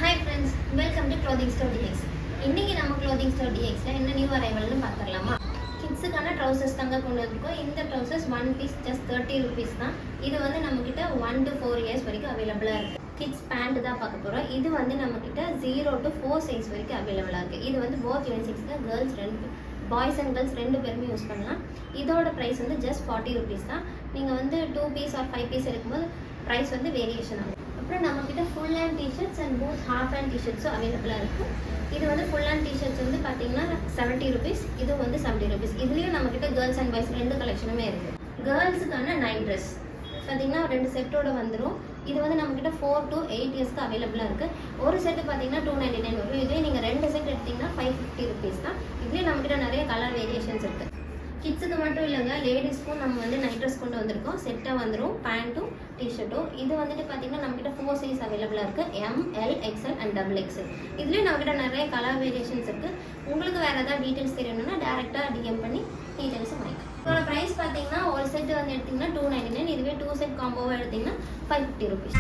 Hi friends, welcome to Clothing Store DX. இன்னைக்கு நம்ம Clothing Store DXல என்ன நியூ அரைவல்னு பார்த்துடலாமா? கிட்ஸுக்கான ட்ரவுசர்ஸ் தாங்க கொண்டு வந்திருக்கோம். இந்த trousers one piece just 30 rupees தான். இது வந்து நம்மக்கிட்ட 1 to 4 years வரைக்கும் அவைலபிளாக இருக்குது. கிட்ஸ் பேண்ட் தான் பார்க்க போகிறோம். இது வந்து நம்மக்கிட்ட 0 to 4 சைஸ் வரைக்கும் அவைலபிளாக இருக்குது. இது வந்து போத் யூனிசெக்ஸில் கேர்ள்ஸ் பாய்ஸ் அண்ட் கேர்ள்ஸ் ரெண்டு பேருமே யூஸ் பண்ணலாம். இதோட ப்ரைஸ் வந்து ஜஸ்ட் 40 rupees தான். நீங்கள் வந்து 2 பீஸ் ஆர் 5 பீஸ் எடுக்கும்போது ப்ரைஸ் வந்து வேரியேஷன் ஆகும். அப்புறம் நம்மக்கிட்ட full hand T-shirts and both half hand டிஷர்ட்ஸும் அவைலபிளாக இருக்குது. இது வந்து ஃபுல் ஹேண்ட் டிஷர்ட்ஸ் வந்து பார்த்தீங்கன்னா 70 rupees, இது வந்து 70 rupees. இதுலேயும் நம்மக்கிட்ட கேர்ள்ஸ் அண்ட் பாய்ஸ் ரெண்டு கலெக்ஷனுமே இருக்குது. கேர்ள்ஸுக்கான நைட் ட்ரெஸ் பார்த்தீங்கன்னா 2 செட்டோட வந்துடும். இது வந்து நம்மக்கிட்ட 4 to 8 இயர்ஸ்க்கு அவைலபிளாக இருக்குது. ஒரு செட்டு பார்த்தீங்கன்னா 299 வரும். இதே நீங்கள் 2 செட் எடுத்திங்கன்னா 550 rupees தான். இதுலேயும் நம்மக்கிட்ட நிறைய கலர் வேரியேஷன்ஸ் இருக்குது. கிட்ஸுக்கு மட்டும் இல்லைங்க, லேடிஸ்க்கும் நம்ம வந்து நைட் ட்ரெஸ் கொண்டு வந்திருக்கோம். செட்டாக வந்துடும், பேண்ட்டும் டிஷர்ட்டும். இது வந்துட்டு பார்த்தீங்கன்னா நம்மக்கிட்ட 4 சைஸ் அவைலபிளாக இருக்குது. ML, XL and XXL. இதுலேயும் நம்மக்கிட்ட நிறைய கலர் வேரியேஷன்ஸ் இருக்குது. உங்களுக்கு வேறு ஏதாவது டீட்டெயில்ஸ் தெரியணும்னா டேரெக்டாக டிஎம் பண்ணி டீட்டெயில்ஸும் வாங்கிக்கலாம். இதோட ப்ரைஸ் பார்த்தீங்கன்னா ஒரு செட்டு வந்து எடுத்திங்கன்னா 299, இதுவே 2 செட் காம்போவாக எடுத்திங்கன்னா 550 rupees.